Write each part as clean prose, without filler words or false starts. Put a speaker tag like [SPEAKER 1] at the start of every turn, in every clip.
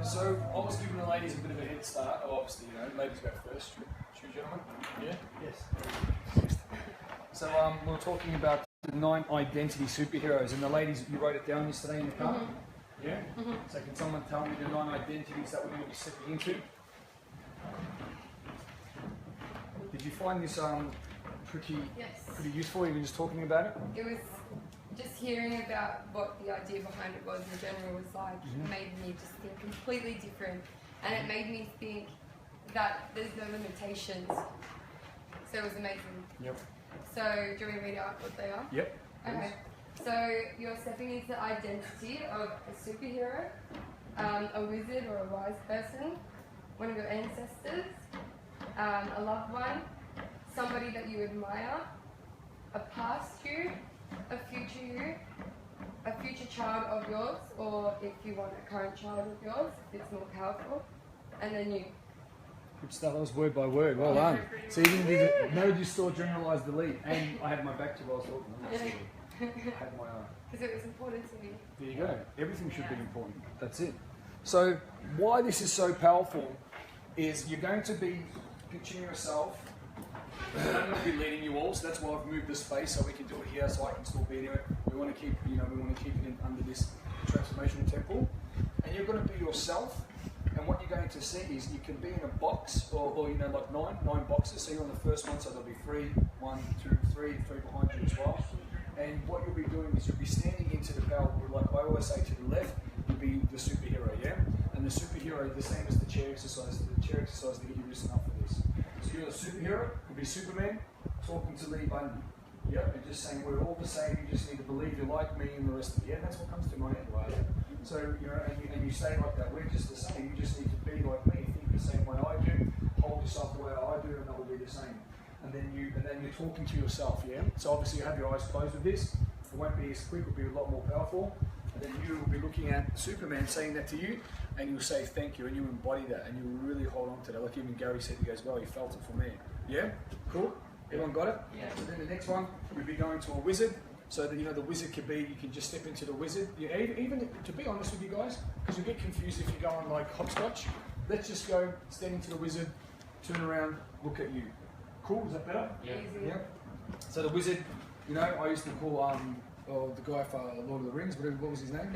[SPEAKER 1] So I was giving the ladies a bit of a head start. Oh, obviously, you know, ladies go first. True, gentlemen. Yeah. Yes. So we're talking about the 9 identity superheroes, and the ladies, you wrote it down yesterday in the car. Mm-hmm. Yeah. Mm-hmm. So can someone tell me the 9 identities that we're going to be stepping into? Did you find this pretty useful? Even just talking about it.
[SPEAKER 2] It was just hearing about what the idea behind it was in general was like, made me just think completely different, and it made me think that there's no limitations. So it was amazing.
[SPEAKER 1] Yep.
[SPEAKER 2] So do you want me to read out what they are?
[SPEAKER 1] Yep.
[SPEAKER 2] Okay. So you're stepping into the identity of a superhero, a wizard or a wise person, one of your ancestors, a loved one, somebody that you admire, a past you, a future you, a future child of yours, or if you want a current child of yours, if it's more powerful, and then you.
[SPEAKER 1] Good stuff. That was word by word. Well done. So you didn't do the, no, you still generalised the lead, and I had my back to while I was talking. I had my
[SPEAKER 2] because it was important to me.
[SPEAKER 1] There you go. Everything should be important. That's it. So why this is so powerful is you're going to be picturing yourself. I'm going to be leading you all, so that's why I've moved the space so we can do it here, so I can still be there. We want to keep, we want to keep it in, under this transformational temple, and you're going to be yourself. And what you're going to see is you can be in a box, or like nine boxes. So you're on the first one, so there'll be 3, 1, 2, 3 behind you as well. And what you'll be doing is you'll be standing into the power. Like I always say, to the left, you'll be the superhero, yeah. And the superhero, the same as the chair exercise. The chair exercise to get you loosened up for this. So you're a superhero, you'll be Superman, talking to Lee Bundy. Yep, and just saying we're all the same, you just need to believe you're like me and the rest of it. Yeah, that's what comes to my head, right? So, and you say like that, we're just the same, you just need to be like me, think the same way I do, hold yourself the way I do, and that will be the same. And then you're talking to yourself, yeah? So obviously you have your eyes closed with this, it won't be as quick, it'll be a lot more powerful. And then you will be looking at Superman saying that to you, and you'll say thank you, and you embody that, and you really hold on to that. Like even Gary said, he goes, well, he felt it from there. Yeah? Cool? Everyone got it? Yeah. So then the next one, you'll be going to a wizard. So that, the wizard could be, you can just step into the wizard. Even to be honest with you guys, because you get confused if you're going like hopscotch. Let's just go, stand into the wizard, turn around, look at you. Cool, is that better?
[SPEAKER 2] Yeah.
[SPEAKER 1] Yeah. So the wizard, I used to call the guy for Lord of the Rings, what was his name?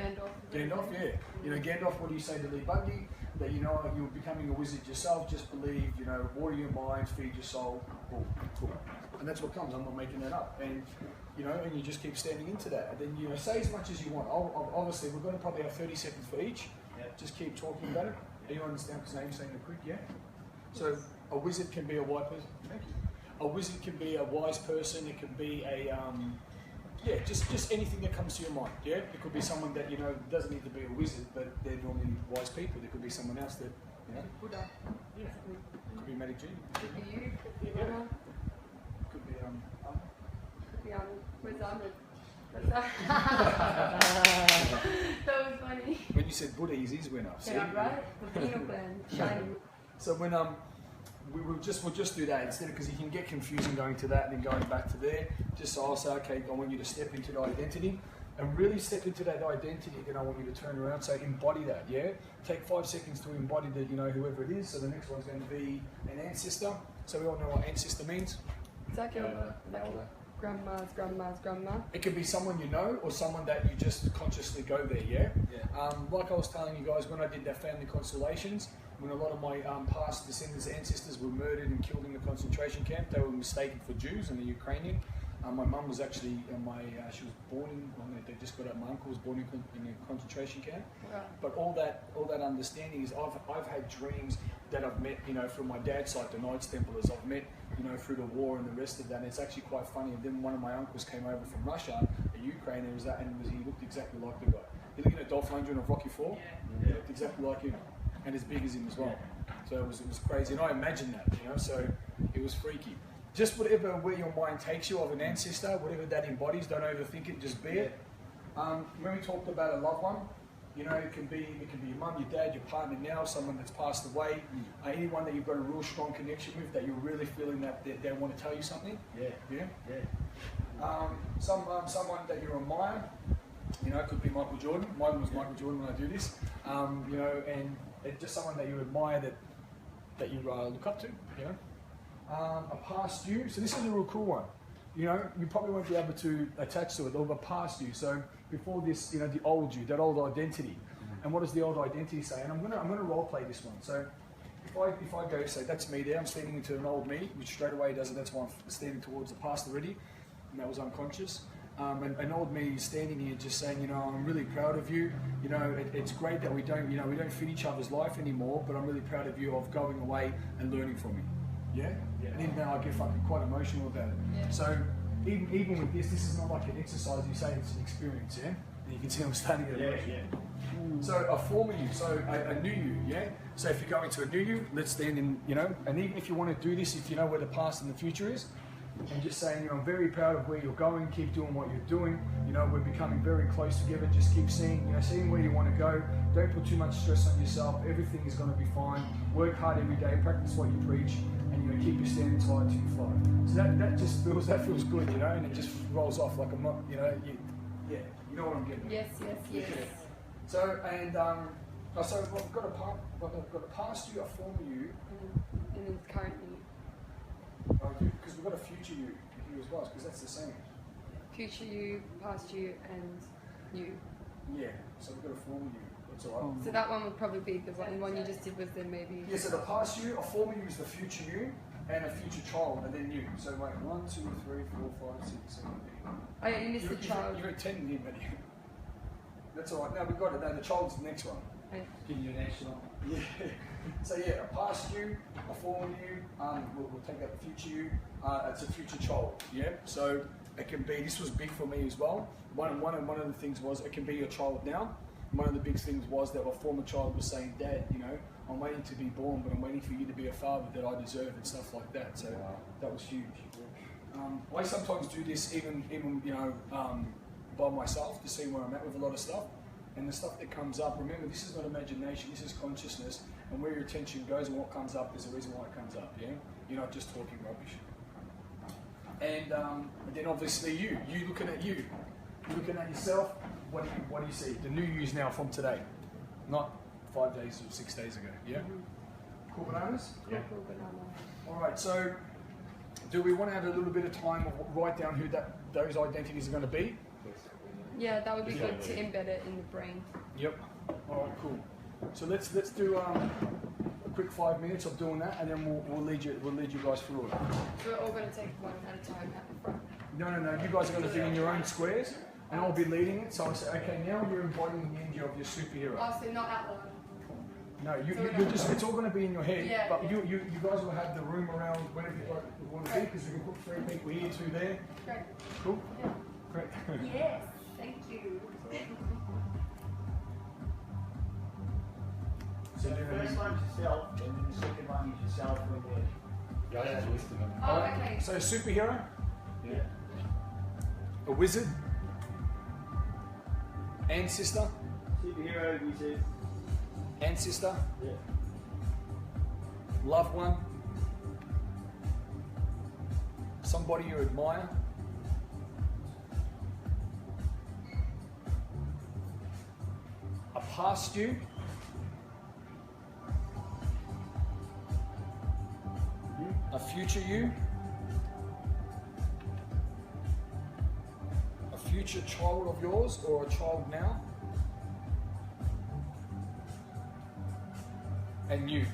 [SPEAKER 1] Gandalf, yeah. Gandalf, what do you say to Lee Bundy? That you're becoming a wizard yourself, just believe, water your mind, feed your soul, cool. And that's what comes, I'm not making that up. And and you just keep standing into that. And then say as much as you want. Obviously we're going to probably have 30 seconds for each. Yeah. Just keep talking about it. Do you understand because name's saying it quick, yeah? So a wizard can be a wise person. Thank you. A wizard can be a wise person, it can be a just anything that comes to your mind. Yeah, it could be someone that doesn't need to be a wizard, but they're normally wise people. There could be someone else that
[SPEAKER 2] Buddha.
[SPEAKER 1] Yeah. Could be Medic G.
[SPEAKER 2] Could be you.
[SPEAKER 1] Yeah. Could be
[SPEAKER 2] where's Ahmed? That was funny.
[SPEAKER 1] When you said Buddha, his ears went up.
[SPEAKER 2] Yeah, right. The pineal gland shining.
[SPEAKER 1] So when we'll just do that instead, because you can get confusing going to that and then going back to there. Just so I'll say, okay, I want you to step into the identity and really step into that identity. Then I want you to turn around, so embody that. Yeah, take 5 seconds to embody that. Whoever it is. So the next one's going to be an ancestor. So we all know what ancestor means.
[SPEAKER 2] Exactly. Grandma's grandma.
[SPEAKER 1] It could be someone you know or someone that you just consciously go there. Yeah. Like I was telling you guys when I did that family constellations. When a lot of my past descendants, ancestors were murdered and killed in the concentration camp, they were mistaken for Jews and the Ukrainian. My mum was actually, she was born in, they just got out, my uncle was born in a concentration camp. Wow. But all that understanding is I've had dreams that I've met, from my dad's side, the Knights Templars, I've met, through the war and the rest of that. And it's actually quite funny. And then one of my uncles came over from Russia, a Ukraine, and he looked exactly like the guy. You looking at Dolph Lundgren of Rocky 4? Yeah. He looked exactly like him. And as big as him as well. So it was crazy, and I imagined that, so it was freaky. Just where your mind takes you of an ancestor, whatever that embodies, don't overthink it, just be it. When we talked about a loved one, it can be your mum, your dad, your partner now, someone that's passed away, anyone that you've got a real strong connection with, that you're really feeling that they want to tell you something. Someone that you admire. You know, it could be Michael Jordan. Mine was Michael Jordan when I do this. You know, and it's just someone that you admire, that you look up to. You know, a past you. So this is a real cool one. You know, you probably won't be able to attach to it, or a past you. So before this, you know, the old you, that old identity. And what does the old identity say? And I'm gonna role play this one. So if I go, say that's me there, I'm standing into an old me, which straight away does it. That's why I'm standing towards the past already, and that was unconscious. And an old me is standing here just saying, you know, I'm really proud of you. You know, it's great that we don't fit each other's life anymore, but I'm really proud of you of going away and learning from me. Yeah? And even now I get fucking quite emotional about it. Yeah. So even with this is not like an exercise, you say it's an experience, yeah? And you can see I'm starting to get emotional. So a former you, so a new you, yeah? So if you go into a new you, let's stand in, you know, and even if you want to do this, if you know where the past and the future is, and just saying, you know, I'm very proud of where you're going, keep doing what you're doing, you know, we're becoming very close together, just keep seeing where you want to go, don't put too much stress on yourself, everything is going to be fine, work hard every day, practice what you preach, and you know, keep your standards high until you fly. So that feels good, you know, and it just rolls off like I'm not, you know, you know what I'm getting at.
[SPEAKER 2] Yes.
[SPEAKER 1] Yeah. So, and, so I've got a past you, a former you.
[SPEAKER 2] And then current you.
[SPEAKER 1] Because we've got a future you here as well, because that's the same.
[SPEAKER 2] Future you, past you, and you.
[SPEAKER 1] Yeah, so we've got a former you. That's all right.
[SPEAKER 2] So that one would probably be the one you just did was then maybe...
[SPEAKER 1] Yeah, so the past you, a former you is the future you, and a future child, and then you. So wait, 1, 2, 3, 4, 5, 6, 7, 8.
[SPEAKER 2] Oh yeah, you missed the child.
[SPEAKER 1] You're at 10 here, buddy. That's all right. No, we got it. No, the child's the next one.
[SPEAKER 2] Okay.
[SPEAKER 3] Give you an extra.
[SPEAKER 1] Yeah. So yeah, a past you, a former you. We'll take that future you. It's a future child. Yeah. So it can be. This was big for me as well. One of the things was it can be your child now. One of the big things was that a former child was saying, Dad, you know, I'm waiting to be born, but I'm waiting for you to be a father that I deserve and stuff like that. So that was huge. I sometimes do this even you know, by myself to see where I'm at with a lot of stuff. And the stuff that comes up, remember, this is not imagination, this is consciousness. And where your attention goes and what comes up is the reason why it comes up, yeah? You're not just talking rubbish. And then obviously you looking at you. You're looking at yourself, what do you see? The new you's now from today, not 5 days or 6 days ago, yeah? Cool bananas?
[SPEAKER 2] Yeah. Cool banana.
[SPEAKER 1] All right, so do we want to have a little bit of time to write down who those identities are going to be?
[SPEAKER 2] Yeah, that would be good to embed it in the brain.
[SPEAKER 1] Yep. All right, cool. So let's do a quick 5 minutes of doing that, and then we'll lead you guys through it.
[SPEAKER 2] So we're all going to take one at a time at the front.
[SPEAKER 1] No. You guys are going to be in your own squares, and I'll be leading it. So I say, okay, now you're embodying the energy of your superhero.
[SPEAKER 2] Oh, so not out loud.
[SPEAKER 1] No, it's all going to be in your head,
[SPEAKER 2] yeah,
[SPEAKER 1] but you guys will have the room around wherever you want to be, because we can put 3 people here, 2 there.
[SPEAKER 2] Great.
[SPEAKER 1] Cool?
[SPEAKER 2] Yeah.
[SPEAKER 1] Great.
[SPEAKER 2] Yes, thank you.
[SPEAKER 3] So the first one's yourself, and then the second one is yourself when you're...
[SPEAKER 4] Yeah, that's listed.
[SPEAKER 2] Oh, okay.
[SPEAKER 1] So superhero,
[SPEAKER 3] Yeah.
[SPEAKER 1] a wizard, ancestor,
[SPEAKER 3] Superhero, wizard.
[SPEAKER 1] ancestor,
[SPEAKER 3] Yeah.
[SPEAKER 1] loved one, somebody you admire, a past you, a future you, a future child of yours or a child now, and you.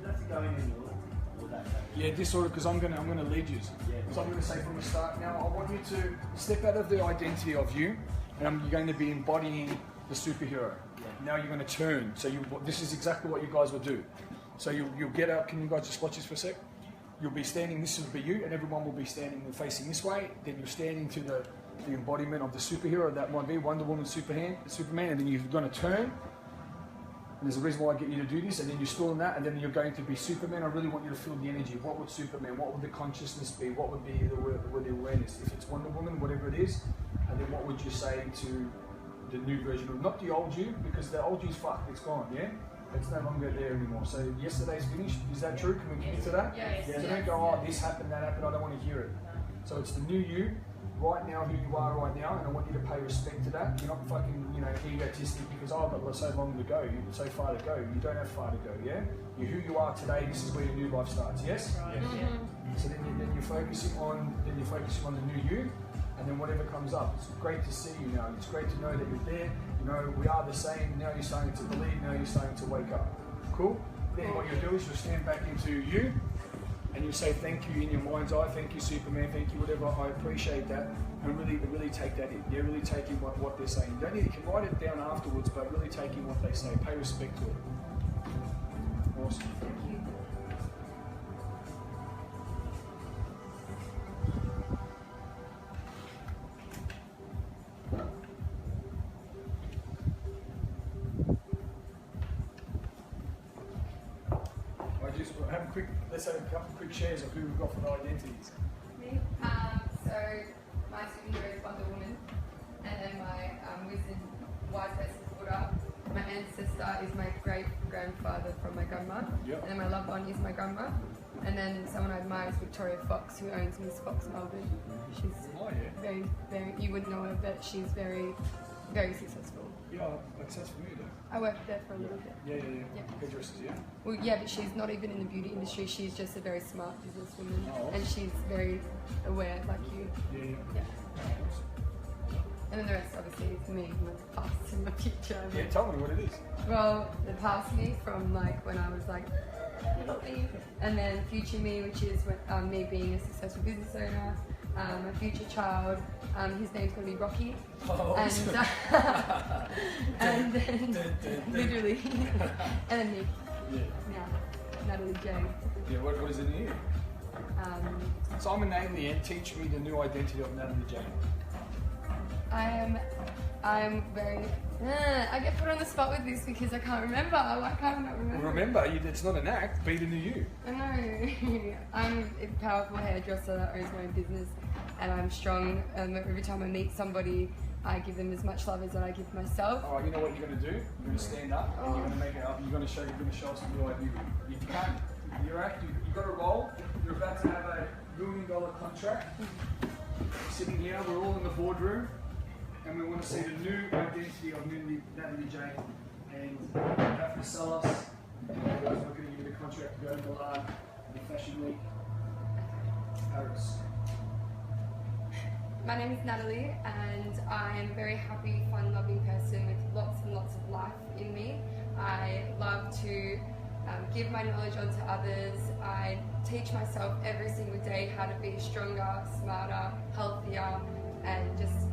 [SPEAKER 3] You have to go in order. Or that.
[SPEAKER 1] Yeah, disorder, because I'm gonna lead you.
[SPEAKER 3] Yeah.
[SPEAKER 1] So I'm gonna say from the start. Now I want you to step out of the identity of you, and you're going to be embodying the superhero.
[SPEAKER 3] Yeah.
[SPEAKER 1] Now you're going to turn. So this is exactly what you guys will do. So you'll get up. Can you guys just watch this for a sec? You'll be standing. This will be you, and everyone will be standing and facing this way. Then you're standing to the embodiment of the superhero. That might be Wonder Woman, Superman, and then you're going to turn. And there's a reason why I get you to do this, and then you're still in that, and then you're going to be Superman. I really want you to feel the energy. What would Superman, what would the consciousness be? What would be the awareness? If it's Wonder Woman, whatever it is, and then what would you say to the new version of, not the old you, because the old you's fucked, it's gone, yeah? It's no longer there anymore. So yesterday's finished. Is that true? Can we commit to that?
[SPEAKER 2] Yes.
[SPEAKER 1] So don't go, oh, this happened, that happened. I don't want to hear it. So it's the new you, right now, who you are right now, and I want you to pay respect to that. You're not fucking, egotistic because I've got so long to go, so far to go. You don't have far to go, yeah? You're who you are today. This is where your new life starts. Yes. Yes. So then you're focusing on the new you, and then whatever comes up. It's great to see you now. It's great to know that you're there. We are the same. Now you're starting to believe. Now you're starting to wake up. Cool. Then what you'll do is you'll stand back into you. And you say thank you in your mind's eye, thank you Superman, thank you whatever, I appreciate that, and really take that in. Yeah, really take in what they're saying. You can write it down afterwards, but really take in what they say. Pay respect to it. Awesome.
[SPEAKER 2] Thank you.
[SPEAKER 1] Let's have a couple of quick shares of who we've got for the identities.
[SPEAKER 2] Me? So my superhero is Wonder Woman, and then my wizard, wise person is Buddha. My ancestor is my great grandfather from my grandma,
[SPEAKER 1] Yep.
[SPEAKER 2] and then my loved one is my grandma, and then someone I admire is Victoria Fox, who owns Miss Fox Melbourne. She's very, you wouldn't know her, but she's very, very successful.
[SPEAKER 1] Yeah, like that's for me though.
[SPEAKER 2] I worked there for a little bit.
[SPEAKER 1] Yeah. Hairdressers, yeah.
[SPEAKER 2] Well, yeah, but she's not even in the beauty industry. She's just a very smart businesswoman,
[SPEAKER 1] Oh.
[SPEAKER 2] and she's very aware, like you.
[SPEAKER 1] Yeah.
[SPEAKER 2] And then the rest, obviously, is me, my past and my future.
[SPEAKER 1] Yeah, tell me what it is.
[SPEAKER 2] Well, the past me from like when I was like little me, and then future me, which is when, me being a successful business owner. My future child, his name's going to be Rocky, and then literally, and then me.
[SPEAKER 1] Yeah.
[SPEAKER 2] Now, Natalie J.
[SPEAKER 1] Yeah, what is in here? So I'm an alien. Teach me the new identity of Natalie J.
[SPEAKER 2] I'm very. I get put on the spot with this because I can't remember. Why can't I not remember?
[SPEAKER 1] Remember, it's not an act. Be the new you.
[SPEAKER 2] I know. I'm a powerful hairdresser that owns my own business, and I'm strong. Every time I meet somebody, I give them as much love as I give myself.
[SPEAKER 1] All right, you know what you're going to do? You're going to stand up and you're going to make it up. You're going to show us the new identity. You can't. You've got a role. You're about to have a $1 million contract. Sitting here, we're all in the boardroom. And we want to see the new identity of Natalie J. And you have to sell us. And we're going to give you the contract to go to Milan, the Fashion Week, Paris.
[SPEAKER 2] My name is Natalie, and I am a very happy, fun-loving person with lots and lots of life in me. I love to give my knowledge on to others. I teach myself every single day how to be stronger, smarter, healthier, and just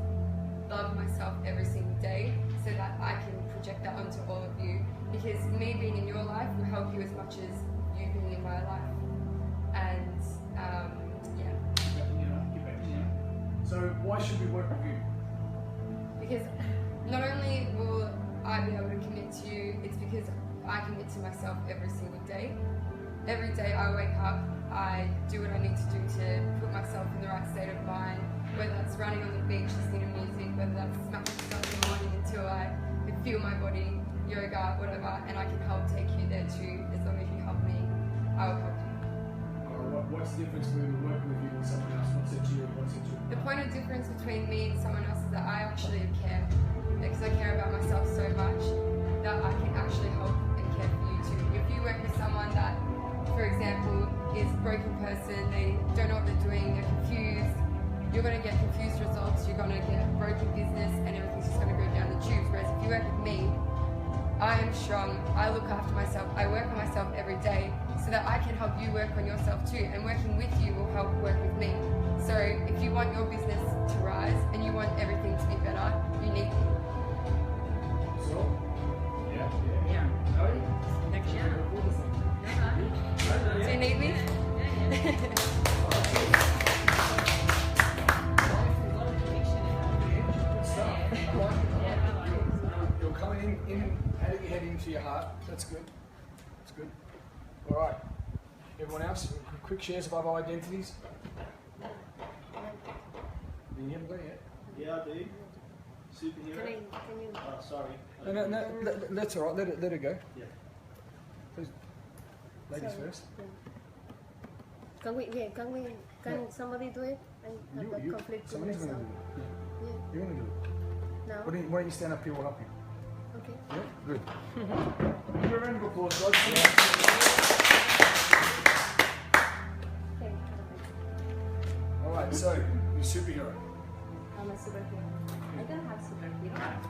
[SPEAKER 2] love myself every single day so that I can project that onto all of you, because me being in your life will help you as much as you being in my life. And
[SPEAKER 1] So why should we work with you?
[SPEAKER 2] because not only will I be able to commit to you, it's because I commit to myself every single day. Every day I wake up, I do what I need to do to put myself in the right state of mind, whether that's running on the beach, listening to music, whether that's smashing stuff in the morning until I can feel my body, yoga, whatever, and I can help take you there too. As long as you help me, I will help you.
[SPEAKER 1] What's the difference between working with you and someone else? What's it to you? What's it to you?
[SPEAKER 2] The point of difference between me and someone else is that I actually care, because I care about myself so much that I can actually help and care for you too. If you work with someone that, for example, is a broken person, they don't know what they're doing, they're confused, you're going to get confused results, you're going to get broken business, and everything's just going to go down the tubes. Whereas if you work with me, I am strong, I look after myself, I work on myself every day so that I can help you work on yourself too, and working with you will help work with me. So if you want your business to rise and you want everything to be better, you need me.
[SPEAKER 1] So? Yeah.
[SPEAKER 4] Next year.
[SPEAKER 2] Do you need me?
[SPEAKER 1] You're coming in, adding your head into your heart. That's good. That's good. All right. Everyone else, quick shares of other identities. You haven't got it yet?
[SPEAKER 3] Yeah, I do. Superhero.
[SPEAKER 4] Can you?
[SPEAKER 3] Oh, sorry.
[SPEAKER 1] No, that's all right. Let it go.
[SPEAKER 3] Yeah.
[SPEAKER 1] Ladies
[SPEAKER 5] Sorry.
[SPEAKER 1] first.
[SPEAKER 5] Yeah. Can somebody do it? I have a conflict with
[SPEAKER 1] Somebody's going to
[SPEAKER 5] myself.
[SPEAKER 1] do it.
[SPEAKER 5] Yeah.
[SPEAKER 1] You're going to do it.
[SPEAKER 5] Now?
[SPEAKER 1] Why don't you stand up here? We'll help you.
[SPEAKER 5] Okay.
[SPEAKER 1] Yeah, good. Give her a round of applause, guys.
[SPEAKER 5] Okay.
[SPEAKER 1] All right, so you're a superhero.
[SPEAKER 5] I'm a superhero. I don't have superhero.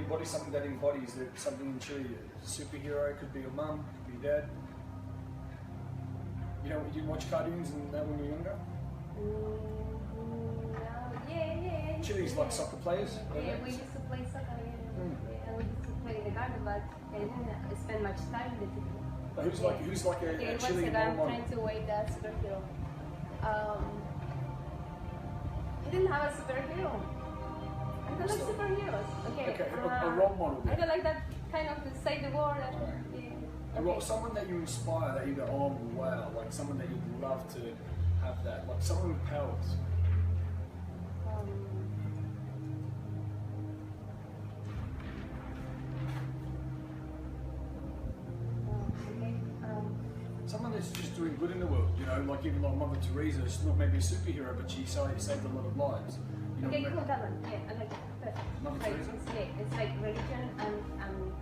[SPEAKER 1] What is something that embodies that something in Chile? A superhero could be your mum, could be your dad. You know, you didn't watch cartoons and that when you were younger?
[SPEAKER 5] No. Yeah.
[SPEAKER 1] Chile's like soccer players.
[SPEAKER 5] Yeah, we used to play soccer. Yeah, we used to play in the garden, but I didn't spend much time with it.
[SPEAKER 1] But who's like a
[SPEAKER 5] One
[SPEAKER 1] Chilean
[SPEAKER 5] second,
[SPEAKER 1] role
[SPEAKER 5] I'm
[SPEAKER 1] model?
[SPEAKER 5] trying to wait that superhero. You didn't have a superhero. I don't like superheroes. Okay.
[SPEAKER 1] A role model.
[SPEAKER 5] I don't like that kind of to say the word.
[SPEAKER 1] Someone that you inspire, that you go, oh wow, like someone that you'd love to have that, like someone with powers. Someone that's just doing good in the world, you know, like even like Mother Teresa, she's not maybe a superhero, but she saved a lot of lives. You know,
[SPEAKER 5] Okay, cool, that one. Yeah, I like that.
[SPEAKER 1] Mother
[SPEAKER 5] Like,
[SPEAKER 1] Teresa?
[SPEAKER 5] yeah, it's like religion and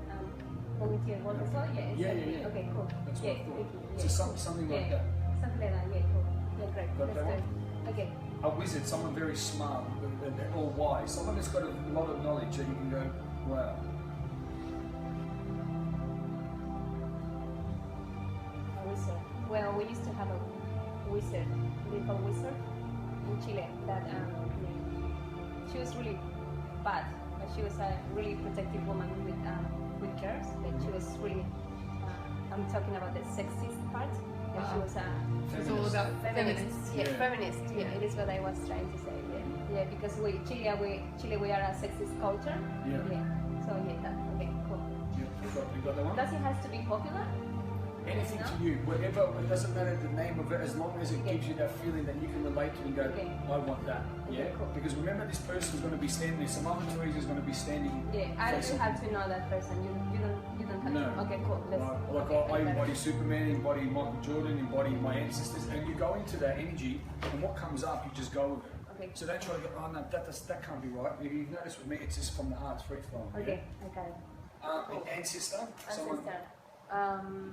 [SPEAKER 5] volunteer work as well. Yeah,
[SPEAKER 1] Yeah.
[SPEAKER 5] Okay, cool.
[SPEAKER 1] That's what I thought.
[SPEAKER 5] thank you.
[SPEAKER 1] So something like that.
[SPEAKER 5] Something like that, yeah, cool. Yeah, great.
[SPEAKER 1] Got that
[SPEAKER 5] That's good. Okay.
[SPEAKER 1] A wizard, someone very smart or wise, someone that's got a lot of knowledge that you can go, wow.
[SPEAKER 5] A wizard. Well, we used to have a wizard, little wizard in Chile that she was really bad, but she was a really protective woman with girls. But she was really, I'm talking about the sexist part. And she was a
[SPEAKER 2] It's all about feminists.
[SPEAKER 5] Yeah, feminist. Yeah, it is what I was trying to say. Yeah, because Chile we are a sexist culture.
[SPEAKER 1] Yeah.
[SPEAKER 5] So okay, cool.
[SPEAKER 1] You got that one?
[SPEAKER 5] Does it have to be popular?
[SPEAKER 1] Anything
[SPEAKER 5] No?
[SPEAKER 1] to you, whatever, it doesn't matter the name of it, as long as it gives you that feeling that you can relate to and go, I want that.
[SPEAKER 5] Okay,
[SPEAKER 1] Yeah?
[SPEAKER 5] cool.
[SPEAKER 1] Because remember, this person is going to be standing there, some other Teresa is going to be standing.
[SPEAKER 5] Yeah, I don't
[SPEAKER 1] facing-
[SPEAKER 5] have to know that person. You don't have
[SPEAKER 1] No.
[SPEAKER 5] to. Okay, cool. Let's,
[SPEAKER 1] Like I embody Superman, embody Michael Jordan, embody my ancestors, and you go into that energy, and what comes up, you just go with it.
[SPEAKER 5] Okay.
[SPEAKER 1] So don't try to go, oh no, that can't be right. If you've noticed with me, it's just from the heart, it's free flowing.
[SPEAKER 5] Okay, I got it.
[SPEAKER 1] An ancestor, someone
[SPEAKER 5] Ancestor.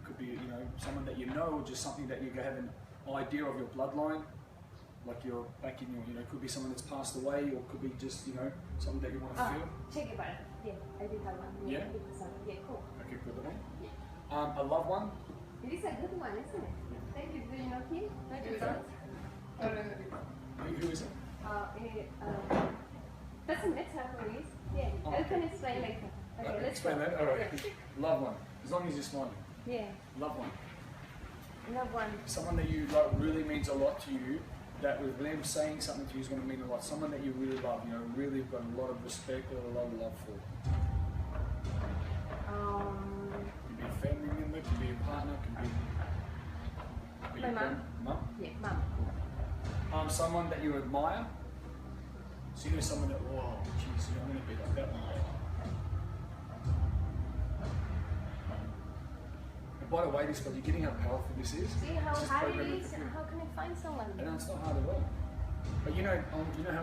[SPEAKER 1] could be, you know, someone that you know, or just something that you have an idea of your bloodline, like you're back in your, you know, could be someone that's passed away, or could be just, you know, something that you want to feel.
[SPEAKER 5] Check it out. Yeah, I did have one.
[SPEAKER 1] Yeah?
[SPEAKER 5] Yeah, cool.
[SPEAKER 1] Okay, good one. A loved one.
[SPEAKER 5] It is a good one, isn't it? Thank you. Do you know him? Thank you.
[SPEAKER 1] Who is it?
[SPEAKER 5] Doesn't matter who it is. Yeah,
[SPEAKER 1] Oh,
[SPEAKER 5] I can explain later. Okay, let's
[SPEAKER 1] explain
[SPEAKER 5] go.
[SPEAKER 1] that. All right.
[SPEAKER 5] Yeah.
[SPEAKER 1] Loved one. As long as you're smiling.
[SPEAKER 5] Yeah,
[SPEAKER 1] Loved one.
[SPEAKER 5] love one.
[SPEAKER 1] Someone that you like really means a lot to you. That with them saying something to you is going to mean a lot. Someone that you really love. You know, really got a lot of respect and a lot of love for. Could be a family member. Could be a partner. Could be
[SPEAKER 5] My
[SPEAKER 1] your
[SPEAKER 5] mum.
[SPEAKER 1] friend. Mum.
[SPEAKER 5] Yeah, mom.
[SPEAKER 1] Someone that you admire. So you know someone that, whoa, geez, I'm going to be like that one day. And by the way, this, but you're getting how powerful this is.
[SPEAKER 5] See how
[SPEAKER 1] It's just
[SPEAKER 5] hard it
[SPEAKER 1] programming
[SPEAKER 5] is?
[SPEAKER 1] for you.
[SPEAKER 5] How can I find someone?
[SPEAKER 1] And it's not hard at all. But you know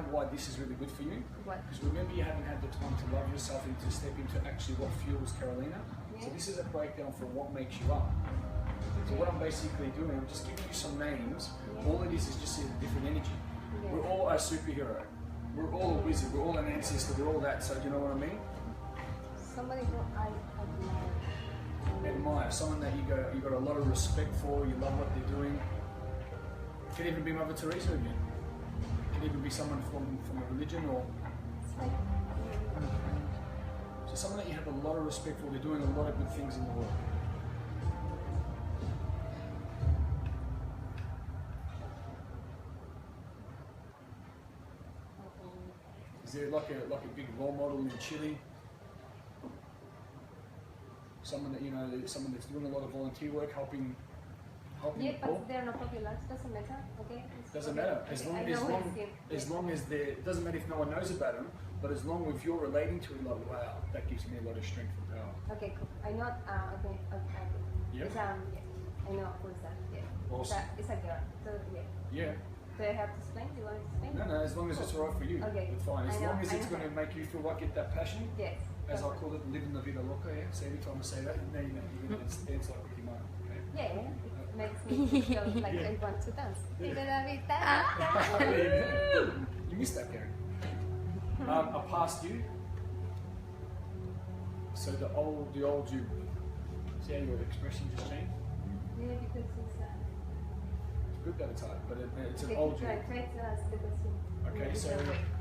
[SPEAKER 1] why this is really good for you?
[SPEAKER 5] What?
[SPEAKER 1] Because remember, you haven't had the time to love yourself and to step into actually what fuels Carolina. So
[SPEAKER 5] Yeah.
[SPEAKER 1] this is a breakdown for what makes you up. So what I'm basically doing, I'm just giving you some names. All it is just a different energy.
[SPEAKER 5] Yeah.
[SPEAKER 1] We're all a superhero. We're all a wizard. We're all an ancestor. We're all that. So do you know what I mean?
[SPEAKER 5] Somebody who I admire.
[SPEAKER 1] Admire someone that you got a lot of respect for. You love what they're doing. Could even be Mother Teresa again. Could even be someone from a religion or
[SPEAKER 5] It's like,
[SPEAKER 1] so someone that you have a lot of respect for. They're doing a lot of good things in the world. Is there like a big role model in Chile? Someone that you know, someone that's doing a lot of volunteer work, helping helping
[SPEAKER 5] Yeah,
[SPEAKER 1] the poor.
[SPEAKER 5] but they're not popular. Doesn't matter. Okay. It's
[SPEAKER 1] Doesn't
[SPEAKER 5] okay.
[SPEAKER 1] matter as long
[SPEAKER 5] I
[SPEAKER 1] as
[SPEAKER 5] know
[SPEAKER 1] long
[SPEAKER 5] it's him.
[SPEAKER 1] as long as they're. It doesn't matter if no one knows about them, but as long as you're relating to it, like wow, that gives me a lot of strength and power.
[SPEAKER 5] Okay, cool. I know. Okay.
[SPEAKER 1] Yeah.
[SPEAKER 5] It's, yeah. I know who's that. Yeah.
[SPEAKER 1] Awesome.
[SPEAKER 5] It's a girl. So yeah.
[SPEAKER 1] Yeah.
[SPEAKER 5] Do I have to explain? Do you want to explain?
[SPEAKER 1] No, as long as it's alright for you,
[SPEAKER 5] Okay.
[SPEAKER 1] it's fine. As
[SPEAKER 5] I know,
[SPEAKER 1] long as
[SPEAKER 5] I
[SPEAKER 1] it's
[SPEAKER 5] know.
[SPEAKER 1] going to make you feel like get that passion,
[SPEAKER 5] Yes.
[SPEAKER 1] as I call it, living la vida loca. Yeah. So every time I say that, now you know you're going to dance like Ricky Martin. Okay.
[SPEAKER 5] Yeah. It makes me feel like
[SPEAKER 1] Yeah.
[SPEAKER 5] I want to dance.
[SPEAKER 1] You missed that, Gary. A past you. So the old you. See how your expression just changed?
[SPEAKER 5] Yeah, because it's
[SPEAKER 1] It's good that it's hard, but it's an
[SPEAKER 5] okay,
[SPEAKER 1] old you.
[SPEAKER 5] try to ask the question.
[SPEAKER 1] Okay, so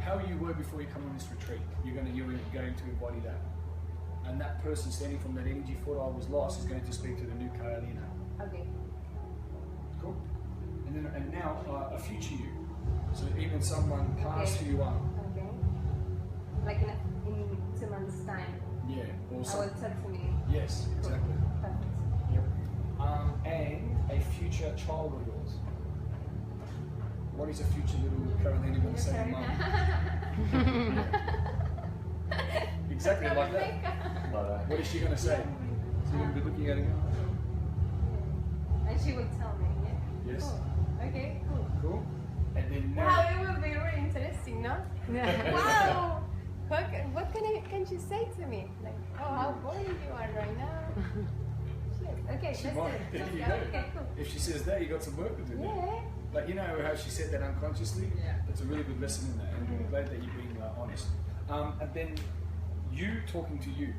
[SPEAKER 1] how you were before you come on this retreat, you're going to embody that, and that person standing from that energy thought I was lost is going to speak to the new Carolina.
[SPEAKER 5] Okay.
[SPEAKER 1] Cool. And now a future you. So even someone past
[SPEAKER 5] Okay.
[SPEAKER 1] who you are.
[SPEAKER 5] Okay. Like in 2 months' time,
[SPEAKER 1] Yeah.
[SPEAKER 5] I
[SPEAKER 1] Awesome.
[SPEAKER 5] will talk to me.
[SPEAKER 1] Yes, exactly.
[SPEAKER 5] Perfect.
[SPEAKER 1] Yep. And a future child of yours. What is a future little Carolina going to say to mum? Exactly like that. What is she going to say? So you're going to be looking at it going,
[SPEAKER 5] And she will tell me. Yeah.
[SPEAKER 1] yes.
[SPEAKER 5] Cool. Okay. Cool.
[SPEAKER 1] Cool. And then
[SPEAKER 5] Wow,
[SPEAKER 1] now.
[SPEAKER 5] it will be really interesting, no? Wow. What can you say to me? Like, oh, how boring you are right now. Shit. Okay,
[SPEAKER 1] She
[SPEAKER 5] let's
[SPEAKER 1] might.
[SPEAKER 5] do
[SPEAKER 1] There
[SPEAKER 5] it.
[SPEAKER 1] you
[SPEAKER 5] Let's
[SPEAKER 1] go.
[SPEAKER 5] go. Okay, cool.
[SPEAKER 1] If she says that, you got some work to do.
[SPEAKER 5] Yeah.
[SPEAKER 1] But you know how she said that unconsciously?
[SPEAKER 4] Yeah.
[SPEAKER 1] That's a really good lesson in that, and I'm glad that you're being honest. And then you talking to you.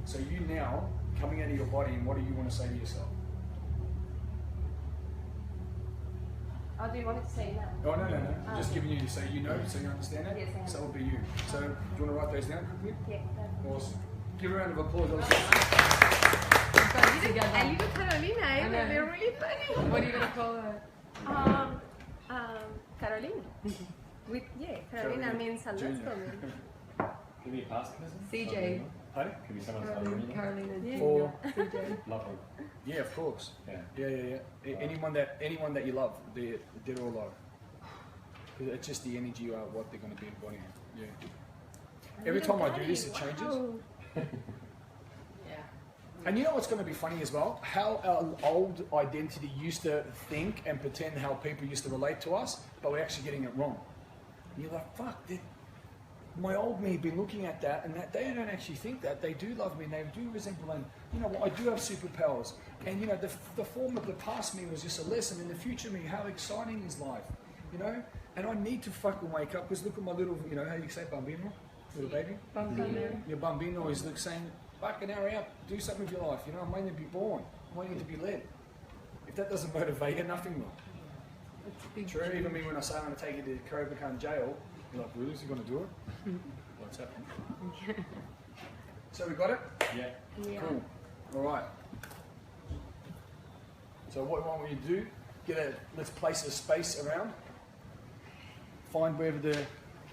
[SPEAKER 1] So you now coming out of your body, and what do you want to say to yourself?
[SPEAKER 5] Oh, do you want me to say now?
[SPEAKER 1] Oh, no. Just
[SPEAKER 5] Okay.
[SPEAKER 1] giving you, so you know, so you understand it?
[SPEAKER 5] Yes, I
[SPEAKER 1] So
[SPEAKER 5] know.
[SPEAKER 1] it'll be you. So do you want to write those down quickly?
[SPEAKER 5] Yeah.
[SPEAKER 1] Awesome. Give a round of applause.
[SPEAKER 2] A
[SPEAKER 4] Together.
[SPEAKER 2] little Carolina,
[SPEAKER 4] I
[SPEAKER 2] eh?
[SPEAKER 4] know.
[SPEAKER 2] They're really funny.
[SPEAKER 4] What are you going to call her?
[SPEAKER 5] Carolina. Carolina
[SPEAKER 1] Carolina.
[SPEAKER 5] means a lot
[SPEAKER 1] Junior.
[SPEAKER 5] for me.
[SPEAKER 6] Can be a past cousin?
[SPEAKER 4] CJ.
[SPEAKER 1] Pardon?
[SPEAKER 6] Can be someone's cousin.
[SPEAKER 4] Carolina.
[SPEAKER 5] Yeah.
[SPEAKER 1] For
[SPEAKER 4] CJ.
[SPEAKER 6] Lovely.
[SPEAKER 1] yeah, of course.
[SPEAKER 6] Yeah.
[SPEAKER 1] Yeah. Anyone that you love, they're dead or alive. 'Cause it's just the energy of what they're going to be embodying. Yeah. Every time I do this, it changes.
[SPEAKER 5] Wow.
[SPEAKER 4] Yeah.
[SPEAKER 1] And you know what's going to be funny as well? How our old identity used to think and pretend how people used to relate to us, but we're actually getting it wrong. And you're like, fuck, my old me been looking at that, and that they don't actually think that. They do love me, and they do resemble, and you know, I do have superpowers. And you know, the form of the past me was just a lesson. In the future me, how exciting is life? You know? And I need to fucking wake up, because look at my little, you know, how you say bambino? Little baby? Your bambino is like saying, fucking hurry up, do something with your life. You know, I'm waiting to be born. I'm waiting to be led. If that doesn't motivate you, nothing will.
[SPEAKER 4] It's a big
[SPEAKER 1] True, even me when I say I'm going to take you to Cobra jail, you're like, really? Is he going to do it? What's happening? So we got it?
[SPEAKER 6] Yeah.
[SPEAKER 5] Yeah.
[SPEAKER 1] Cool. All right. So what I want you to do, let's place a space around. Find wherever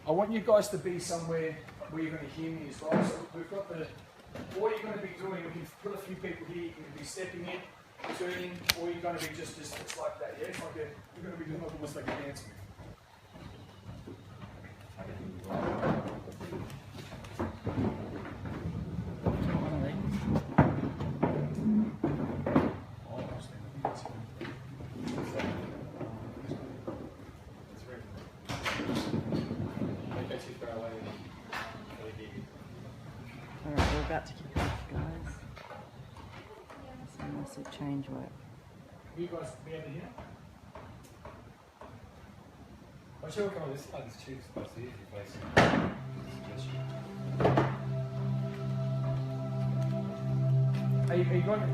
[SPEAKER 1] I want you guys to be somewhere where you're going to hear me as well. So we've got what you're going to be doing, we can put a few people here, you can be stepping in, turning, or you're going to be just it's like that, yeah? It's like you're going to be doing almost like a dance move.
[SPEAKER 7] Alright, we're about to kick off, guys. Some massive change work.
[SPEAKER 1] You guys be able to hear?
[SPEAKER 6] Why should we come on this side? It's too supposed to be if you place suggestion.
[SPEAKER 1] Are you going to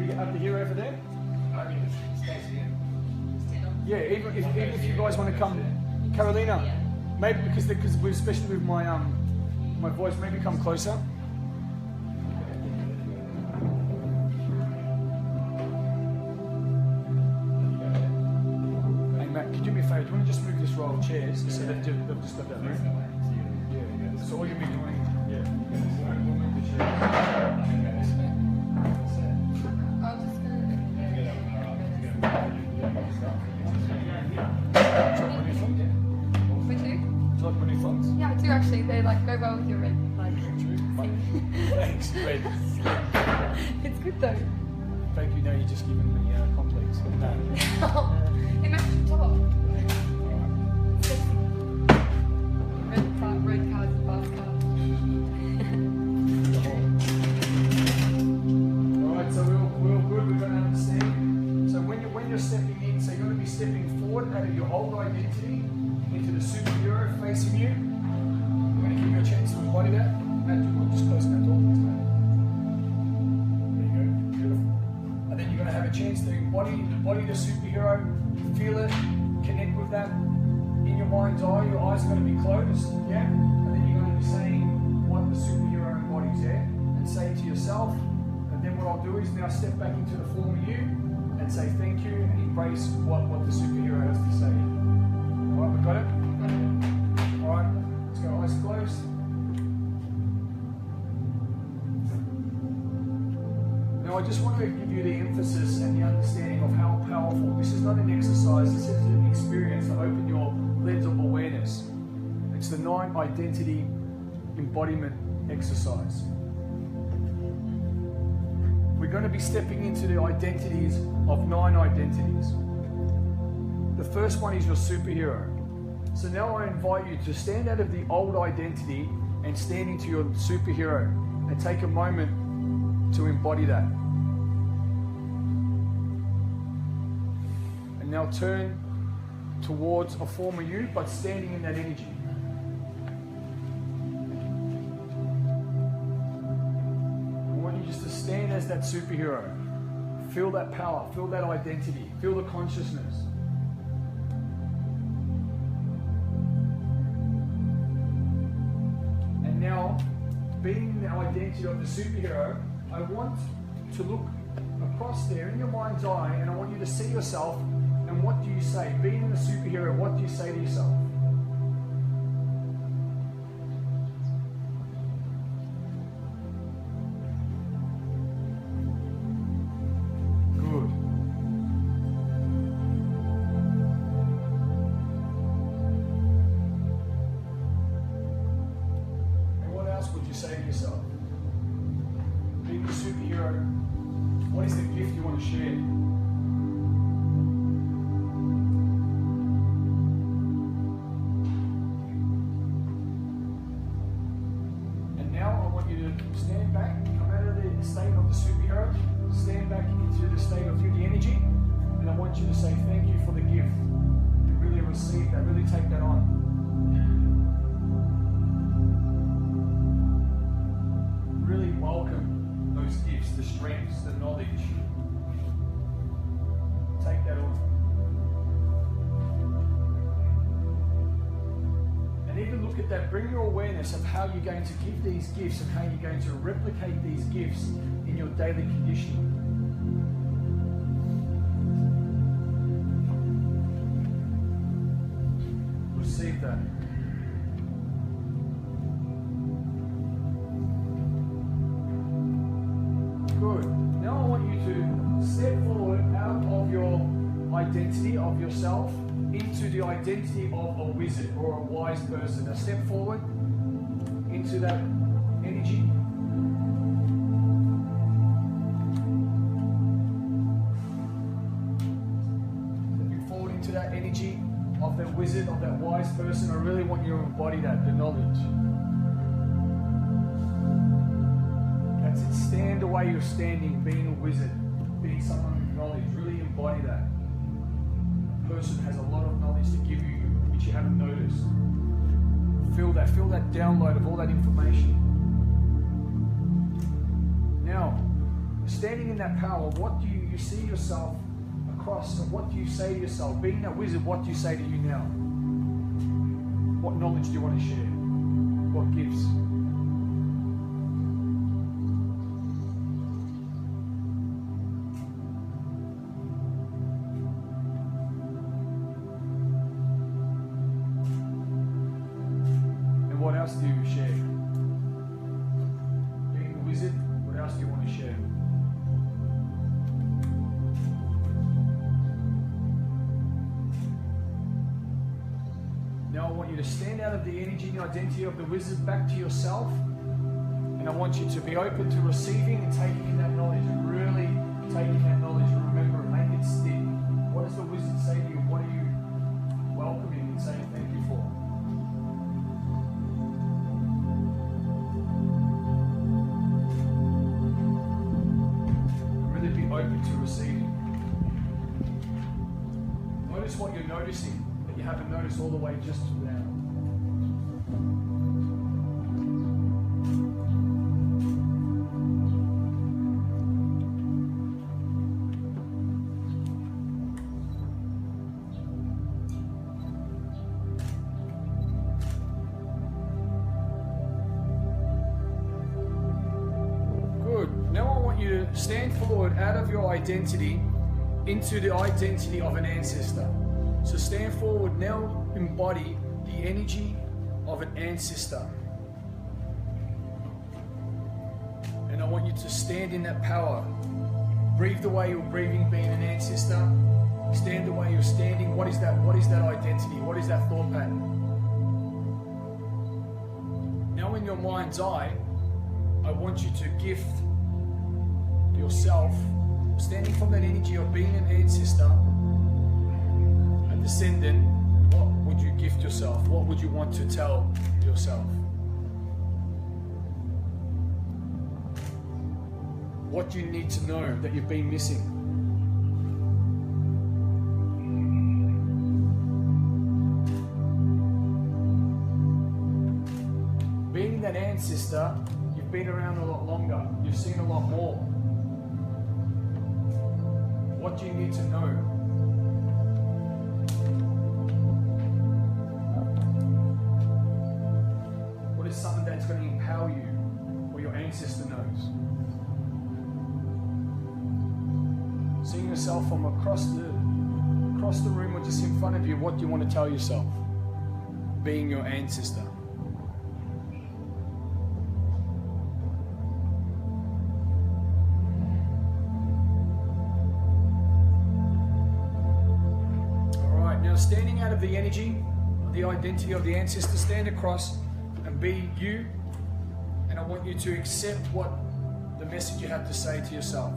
[SPEAKER 1] be up here over there?
[SPEAKER 6] I mean, it stays here.
[SPEAKER 1] Yeah, even if you guys want to come, Carolina, maybe because especially with my my voice, maybe come closer. Hey Matt, could you do me a favour? Do you want to just move this row of chairs so that they've just got that room? Yeah. So all you'll be doing, we'll move the chairs.
[SPEAKER 2] I'll just go. With you?
[SPEAKER 1] Do you like my new fonts?
[SPEAKER 2] Yeah, I do actually. They like go well with your red. Like,
[SPEAKER 1] Thanks, Red.
[SPEAKER 2] it's good though.
[SPEAKER 1] Thank you. Now you're just giving me complex. No.
[SPEAKER 2] It matches the top. Sexy. Red cards and fast cards.
[SPEAKER 1] Alright, so we're all good, we're going to understand. So when you're stepping in, so you're going to be stepping forward out of your old identity into the superhero facing you. I'm going to give you a chance to embody that. Matt, we'll just close that door, please, mate. There you go, beautiful. And then you're going to have a chance to embody the superhero, feel it, connect with that in your mind's eye. Your eyes are going to be closed, yeah? And then you're going to be saying what the superhero embodies there, and say it to yourself. And then what I'll do is now step back into the form of you and say thank you and embrace what the superhero has to say. Alright, we got it? Alright, let's go, eyes closed. Now I just want to give you the emphasis and the understanding of how powerful. This is not an exercise, this is an experience to open your lens of awareness. It's the 9 identity embodiment exercise. We're going to be stepping into the identities of 9 identities. The first one is your superhero. So now I invite you to stand out of the old identity and stand into your superhero and take a moment to embody that. And now turn towards a form of you, but standing in that energy. I want you just to stand as that superhero. Feel that power, feel that identity, feel the consciousness. And now, being the identity of the superhero, I want to look across there in your mind's eye, and I want you to see yourself, and what do you say? Being the superhero, what do you say to yourself? Good. And what else would you say to yourself? Being the superhero, what is the gift you want to share? And now I want you to stand back, come out of the state of the superhero, stand back into the state of you, the energy, and I want you to say thank you for the gift. And really receive that, really take that on. Really welcome those gifts, the strengths, the knowledge. Take that on. And even look at that, bring your awareness of how you're going to give these gifts and how you're going to replicate these gifts in your daily conditioning. Receive that. Good. Now I want you to step forward out of your identity of yourself into the identity of a wizard or a wise person. Now step forward into that energy. Stepping forward into that energy of that wizard, of that wise person. I really want you to embody that, the knowledge. That's it. Stand the way you're standing, being a wizard, being someone with knowledge. Really embody that. A person has a lot of knowledge to give you, which you haven't noticed. Feel that download of all that information. Now, standing in that power, what do you see yourself across, and what do you say to yourself? Being that wizard, what do you say to you now? What knowledge do you want to share? What gifts? What else do you share? Being a wizard, what else do you want to share? Now I want you to stand out of the energy and identity of the wizard back to yourself. And I want you to be open to receiving and taking in that knowledge, and really taking that knowledge and remember it, make it stick. What does the wizard say to you? What are you welcoming and saying thank you for? Really be open to receiving. Notice what you're noticing that you haven't noticed all the way just to now. Stand forward out of your identity into the identity of an ancestor. So stand forward now, embody the energy of an ancestor. And I want you to stand in that power. Breathe the way you're breathing, being an ancestor. Stand the way you're standing. What is that? What is that identity? What is that thought pattern? Now in your mind's eye, I want you to gift yourself, standing from that energy of being an ancestor, a descendant. What would you gift yourself? What would you want to tell yourself? What do you need to know that you've been missing? Being that ancestor, you've been around a lot longer, you've seen a lot more. What do you need to know? What is something that's going to empower you, or your ancestor knows? Seeing yourself from across the room or just in front of you, what do you want to tell yourself? Being your ancestor. Standing out of the energy, the identity of the ancestor, stand across and be you. And I want you to accept what the message you have to say to yourself.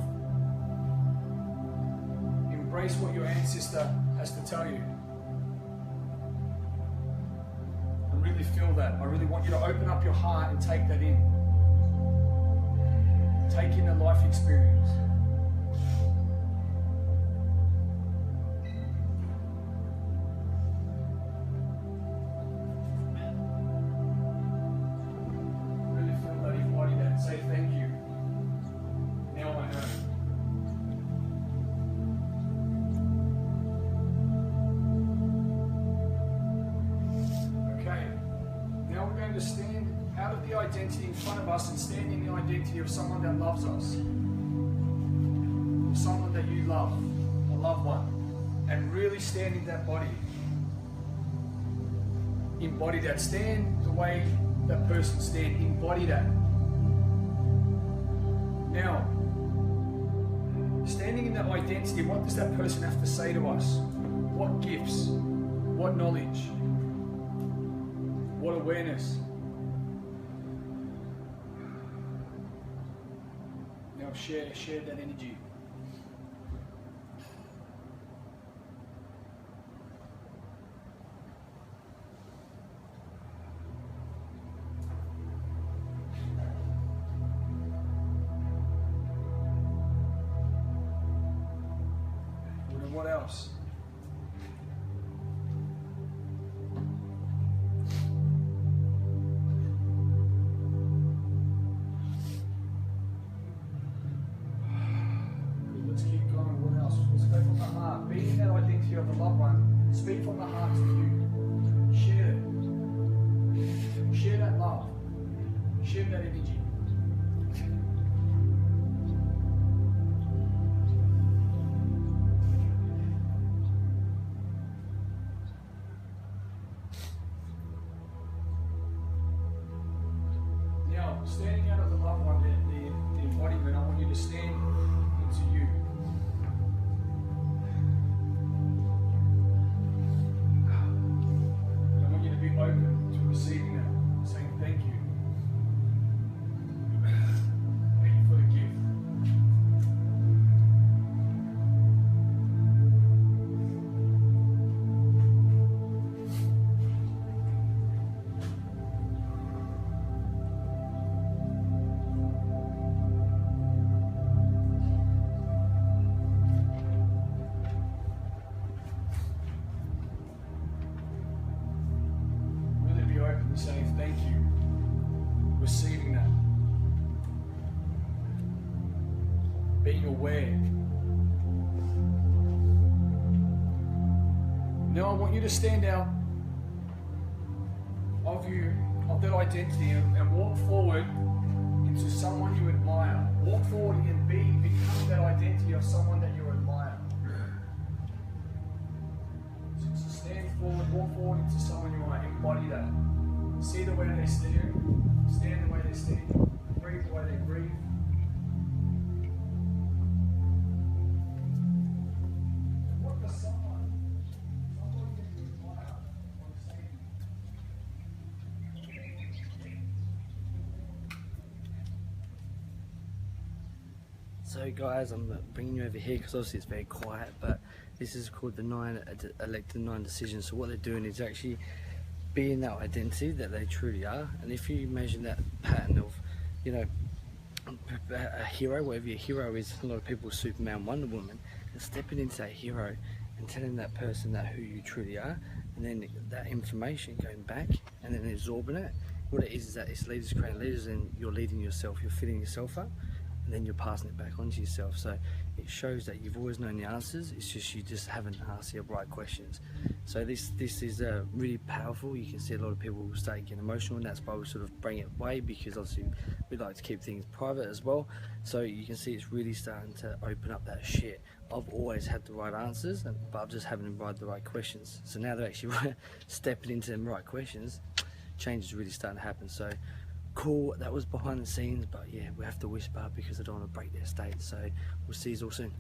[SPEAKER 1] Embrace what your ancestor has to tell you. And really feel that. I really want you to open up your heart and take that in. Take in the life experience. Say thank you. Now I know. Okay. Now we're going to stand out of the identity in front of us and stand in the identity of someone that loves us. Or someone that you love. A loved one. And really stand in that body. Embody that. Stand the way that person stands. Embody that. Now, standing in that identity, what does that person have to say to us? What gifts? What knowledge? What awareness? Now share that energy. What else? Good, let's keep going. What else? Let's go from the heart. Being that identity of the loved one, speak from the heart to you. Share it. Share that love. Share that energy. Standing out of the loved one, the embodiment, I want you to stand into you. And I want you to Now I want you to stand out of that identity and walk forward into someone you admire. Walk forward and become that identity of someone that you admire. So stand forward, walk forward into someone you want to embody that. See the way they steer, stand the way they stand, breathe the way they breathe. What does someone that you admire want to say to you?
[SPEAKER 8] So guys, I'm bringing you over here because obviously it's very quiet, but this is called the elected 9 decisions. So what they're doing is actually being that identity that they truly are. And if you imagine that pattern of, you know, a hero, whatever your hero is, a lot of people, Superman, Wonder Woman, and stepping into that hero and telling that person that who you truly are, and then that information going back and then absorbing it. What it is that it's leaders creating leaders, and you're leading yourself, you're filling yourself up, and then you're passing it back onto yourself. So it shows that you've always known the answers, it's just you just haven't asked the right questions. So this is really powerful. You can see a lot of people start getting emotional, and that's why we sort of bring it away, because obviously we like to keep things private as well. So you can see it's really starting to open up that shit. I've always had the right answers, but I'm just having the right questions. So now they're actually stepping into them right questions, change is really starting to happen. So cool, that was behind the scenes, but yeah, we have to whisper because I don't want to break their state. So we'll see you all soon.